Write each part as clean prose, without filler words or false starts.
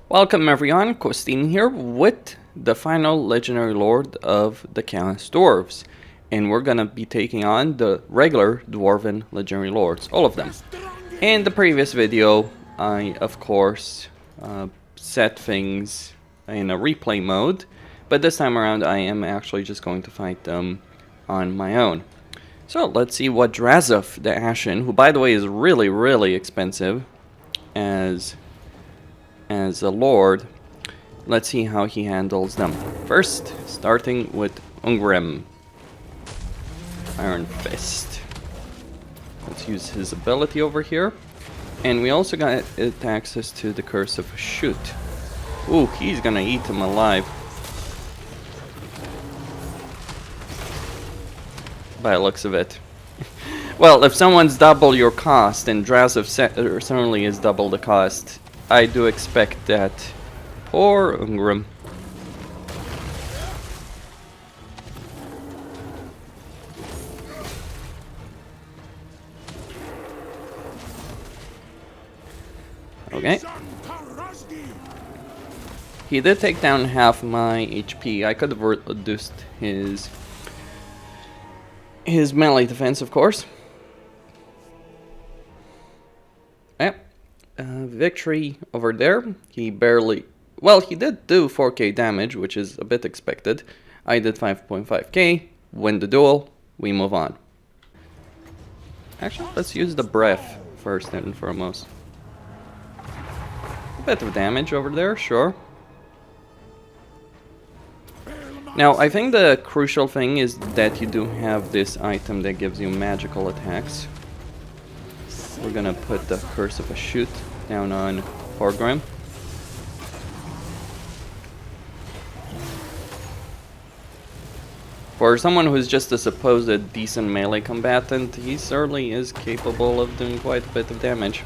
Welcome everyone, Costin here with the final Legendary Lord of the Chaos Dwarves. And we're gonna be taking on the regular Dwarven Legendary Lords, all of them. In the previous video, I of course set things in a replay mode, but this time around I am actually just going to fight them on my own. So let's see what Drazhoath the Ashen, who by the way is really expensive as a lord, let's see how he handles them. First, starting with Ungrim Ironfist. Let's use his ability over here. And we also got access to the Curse of Shoot. Ooh, he's gonna eat him alive. By the looks of it. Well, if someone's double your cost, and Drazhoath certainly is double the cost, I do expect that. Poor Ungrim. Okay. He did take down half my HP. I could have reduced his melee defense, of course. Yep. Victory over there. He barely... Well, he did do 4k damage, which is a bit expected. I did 5.5k. Win the duel. We move on. Actually, let's use the breath first and foremost. A bit of damage over there, sure. Now, I think the crucial thing is that you do have this item that gives you magical attacks. We're gonna put the Curse of a Shoot down on Thorgrim. For someone who's just a supposed decent melee combatant, he certainly is capable of doing quite a bit of damage.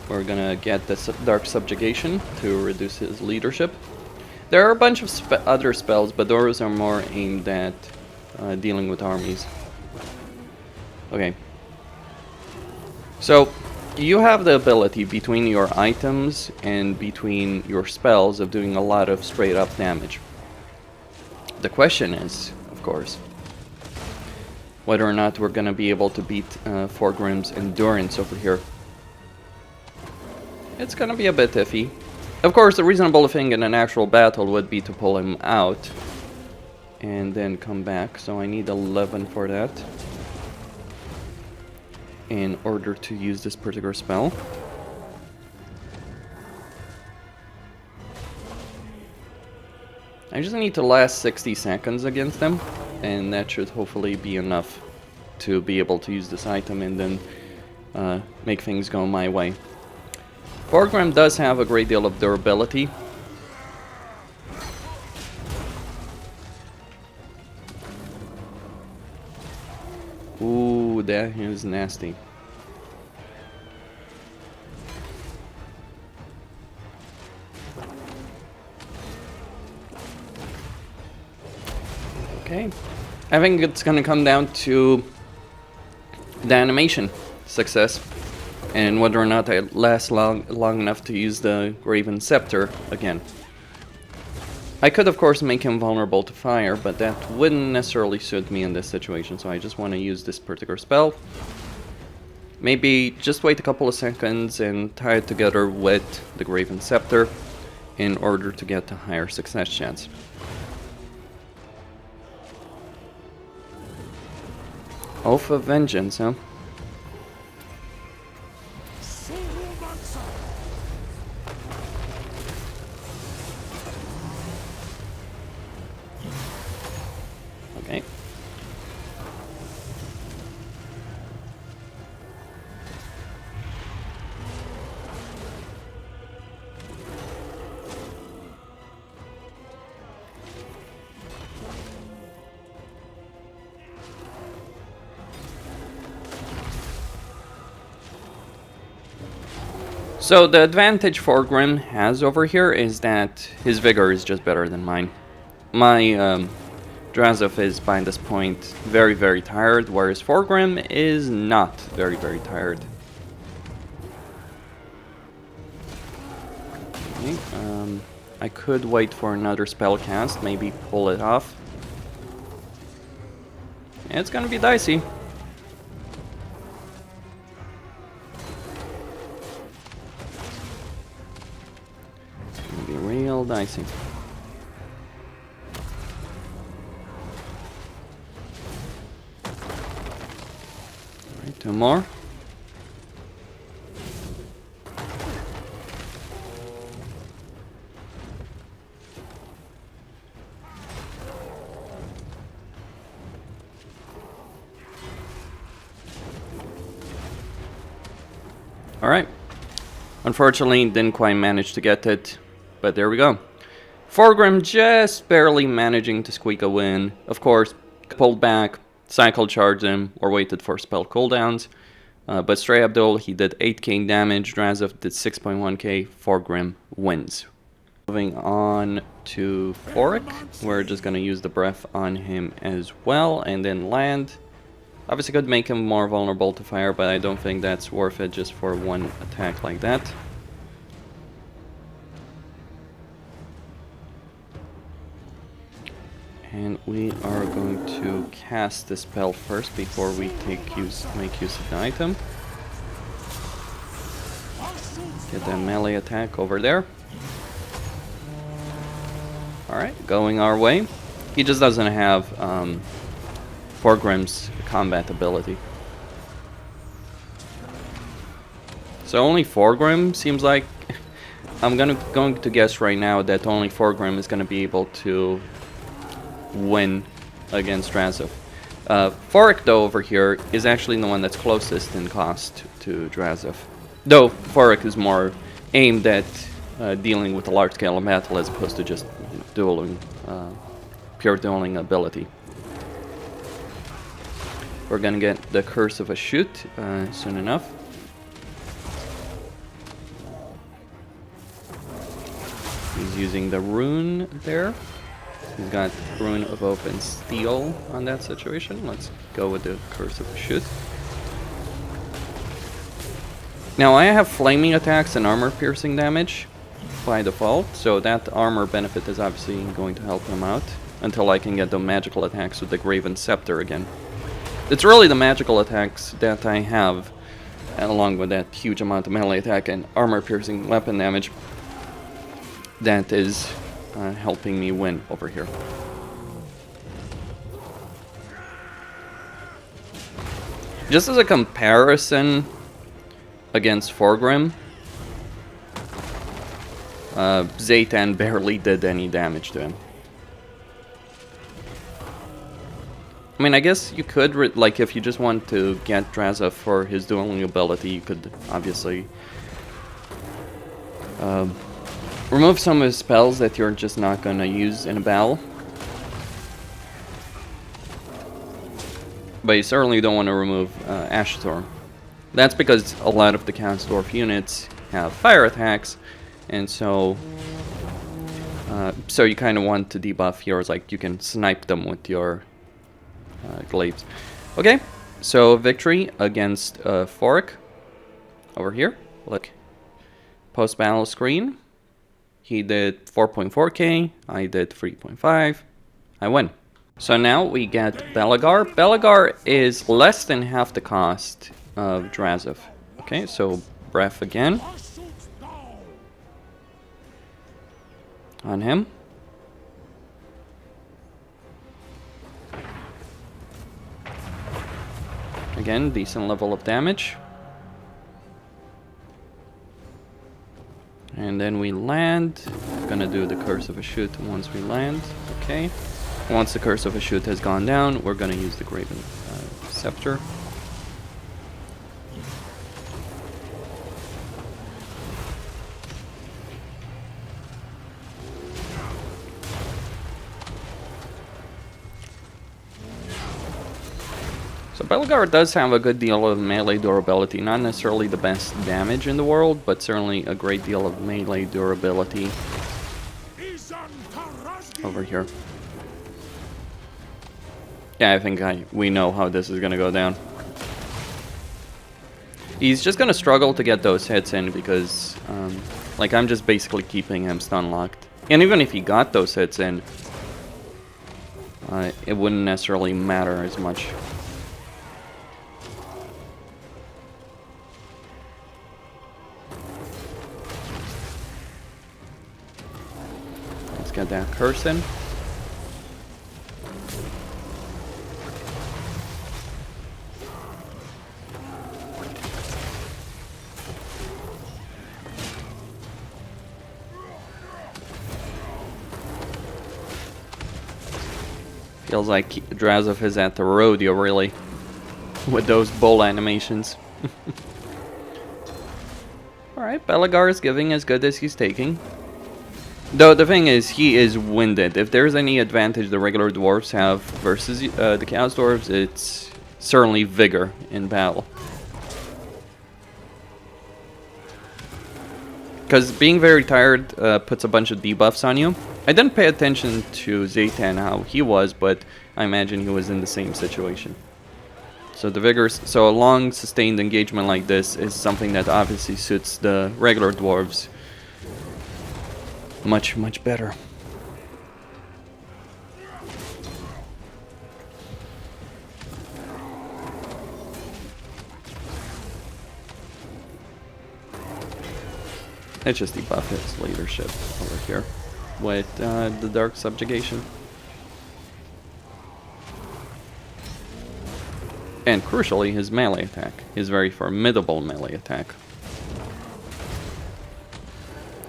We're gonna get the Dark Subjugation to reduce his leadership. There are a bunch of other spells, but those are more aimed at dealing with armies. Okay. So, you have the ability between your items and between your spells of doing a lot of straight up damage. The question is, of course, whether or not we're gonna be able to beat Thorgrim's endurance over here. It's gonna be a bit iffy. Of course, the reasonable thing in an actual battle would be to pull him out and then come back, so I need 11 for that in order to use this particular spell. I just need to last 60 seconds against them, and that should hopefully be enough to be able to use this item and then make things go my way. Thorgrim does have a great deal of durability. Ooh, that is nasty. Okay. I think it's gonna come down to the animation success and whether or not I last long enough to use the Graven Scepter again. I could of course make him vulnerable to fire, but that wouldn't necessarily suit me in this situation, so I just want to use this particular spell. Maybe just wait a couple of seconds and tie it together with the Graven Scepter in order to get a higher success chance. Oath of Vengeance, huh? Okay. So the advantage Thorgrim has over here is that his vigor is just better than mine. My Drazhoath is by this point very tired, whereas Thorgrim is not very tired. Okay, I could wait for another spell cast, maybe pull it off. It's gonna be dicey. It's gonna be real dicey. Alright, 2 more. Alright. Unfortunately, didn't quite manage to get it, but there we go. Thorgrim just barely managing to squeak a win. Of course, pulled back, cycle charged him, or waited for spell cooldowns. But straight up duel, he did 8k damage, Drazhoath did 6.1k, Thorgrim wins. Moving on to Thorek, we're just gonna use the breath on him as well, and then land. Obviously could make him more vulnerable to fire, but I don't think that's worth it just for one attack like that. And we are going to cast the spell first before we make use of the item. Get that melee attack over there. Alright, going our way. He just doesn't have Thorgrim's combat ability. So only Thorgrim seems like... I'm going to guess right now that only Thorgrim is going to be able to win against Drazhoath. Thorek, though, over here is actually the one that's closest in cost to Drazhoath. Though Thorek is more aimed at dealing with a large scale of battle as opposed to just dueling, pure dueling ability. We're gonna get the Curse of a Shoot soon enough. He's using the rune there. He's got Rune of Open Steel on that situation. Let's go with the Curse of a Shoot. Now I have flaming attacks and armor piercing damage by default, so that armor benefit is obviously going to help him out until I can get the magical attacks with the Graven Scepter again. It's really the magical attacks that I have, along with that huge amount of melee attack and armor piercing weapon damage, that is helping me win over here. Just as a comparison against Thorgrim, Zaytan barely did any damage to him. I mean, I guess you could, like, if you just want to get Drazhoath for his dueling ability, you could obviously remove some of his spells that you're just not gonna use in a battle. But you certainly don't want to remove Ashtorm. That's because a lot of the Count's Dwarf units have fire attacks, and so you kind of want to debuff yours, like you can snipe them with your glaives. Okay, so victory against Thorek over here. Look, post-battle screen. He did 4.4k, I did 3.5. I win. So now we get Belegar. Belegar is less than half the cost of Drazhoath. Okay, so breath again on him. Again, decent level of damage. And then we land. Gonna do the Curse of a Shoot once we land. Okay. Once the Curse of a Shoot has gone down, we're gonna use the Graven Scepter. So Belegar does have a good deal of melee durability, not necessarily the best damage in the world, but certainly a great deal of melee durability over here. Yeah, I think we know how this is gonna go down. He's just gonna struggle to get those hits in because, like, I'm just basically keeping him stun locked. And even if he got those hits in, it wouldn't necessarily matter as much. Let's get that curse in. Feels like Drazhoath is at the rodeo, really, with those bull animations. Alright, Belegar is giving as good as he's taking. Though the thing is, he is winded. If there's any advantage the regular dwarves have versus the Chaos Dwarves, it's certainly vigor in battle. Because being very tired puts a bunch of debuffs on you. I didn't pay attention to Zaytan how he was, but I imagine he was in the same situation. So the vigors, so a long sustained engagement like this is something that obviously suits the regular dwarves much, much better. Let's just debuff his leadership over here with the Dark Subjugation. And crucially, his melee attack. His very formidable melee attack.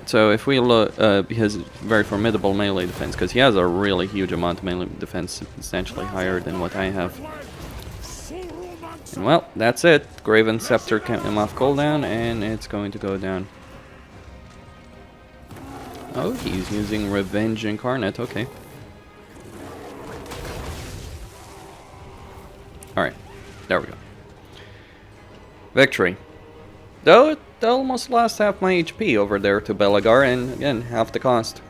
So if we look, his very formidable melee defense, because he has a really huge amount of melee defense, substantially higher than what I have. And well, that's it. Graven Scepter came off cooldown, and it's going to go down. Oh, he's using Revenge Incarnate, okay. Alright, there we go. Victory. Though it almost lost half my HP over there to Belegar, and again, half the cost.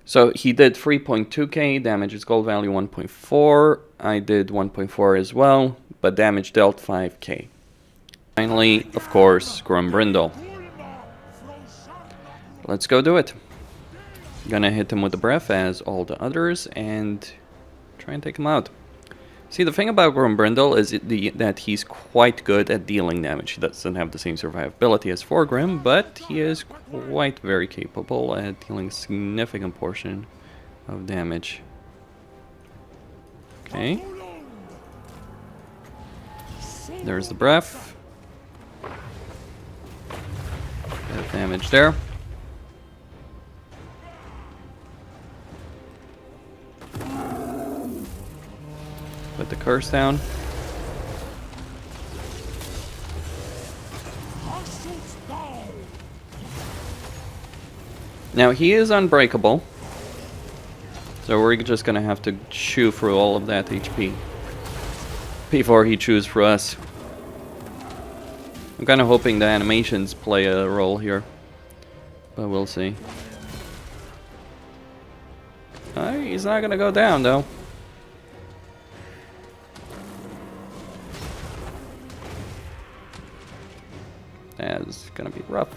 So he did 3.2k, damage is gold value 1.4, I did 1.4 as well, but damage dealt 5k. Finally, of course, Grombrindal. Let's go do it. Gonna hit him with the breath as all the others and try and take him out. See, the thing about Grombrindal is that he's quite good at dealing damage. He doesn't have the same survivability as Thorgrim, but he is quite very capable at dealing a significant portion of damage. Okay. There's the breath. Bit damage there. Put the curse down. Now he is unbreakable, so we're just gonna have to chew through all of that HP before he chews through us. I'm kind of hoping the animations play a role here, but we'll see. He's not gonna go down though. That's gonna be rough.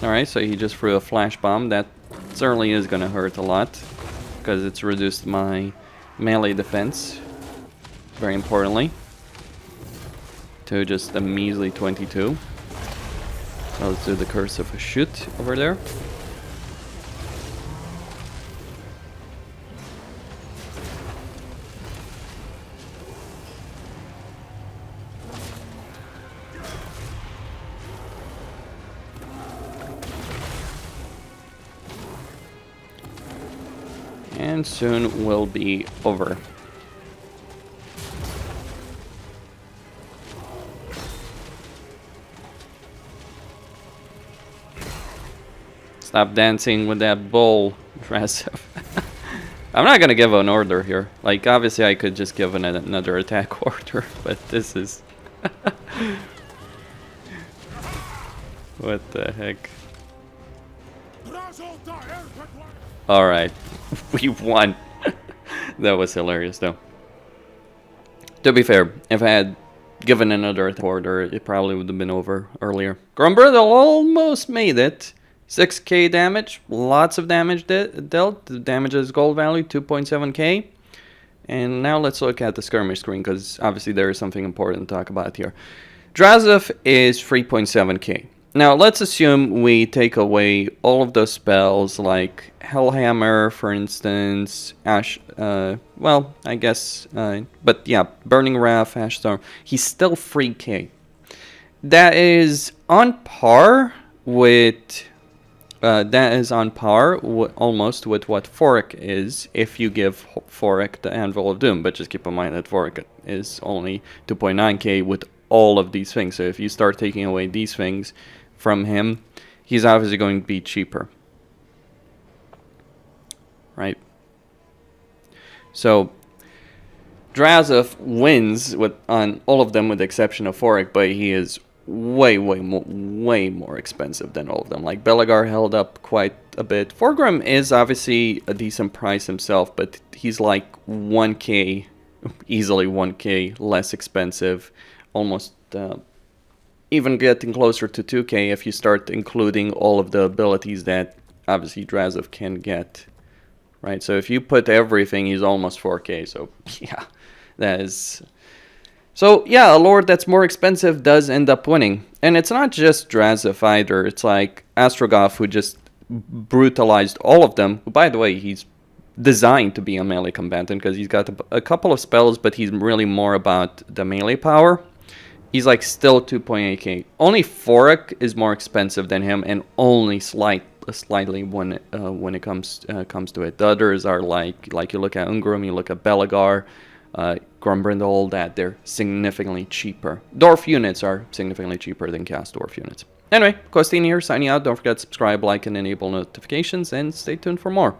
Alright, so he just threw a flash bomb. That certainly is gonna hurt a lot, because it's reduced my melee defense, very importantly, to just a measly 22. So let's do the Curse of a Shoot over there. And soon will be over. Stop dancing with that bull, Drazhoath. I'm not gonna give an order here. Like, obviously I could just give another attack order, but this is What the heck? Alright, we won. That was hilarious though. To be fair, if I had given another order, it probably would have been over earlier. Grombrindal almost made it. 6k damage, lots of damage dealt. The damage is gold value, 2.7k. And now let's look at the skirmish screen, because obviously there is something important to talk about here. Drazhoath is 3.7k. Now let's assume we take away all of those spells like Hellhammer, for instance, well, I guess, but yeah, Burning Wrath, Ash Storm. He's still 3k. That is on par with almost with what Thorek is if you give Thorek the Anvil of Doom. But just keep in mind that Thorek is only 2.9k with all of these things. So if you start taking away these things from him, he's obviously going to be cheaper. Right? So Drazhoath wins on all of them with the exception of Thorek, but he is way more expensive than all of them. Like Belegar held up quite a bit. Thorgrim is obviously a decent price himself, but he's like 1k, easily 1k less expensive, almost even getting closer to 2k if you start including all of the abilities that obviously Drazhoath can get. Right, so if you put everything, he's almost 4k. So yeah, that is. So yeah, a lord that's more expensive does end up winning. And it's not just Drazhoath either. It's like Astrogoth, who just brutalized all of them. By the way, he's designed to be a melee combatant because he's got a couple of spells, but he's really more about the melee power. He's like still 2.8k. Only Thorek is more expensive than him, and only slightly when it comes to it. The others are like you look at Ungrim, you look at Belegar, Grombrindal, that they're significantly cheaper. Dwarf units are significantly cheaper than Chaos Dwarf units. Anyway, Costin here, signing out. Don't forget to subscribe, like, and enable notifications, and stay tuned for more.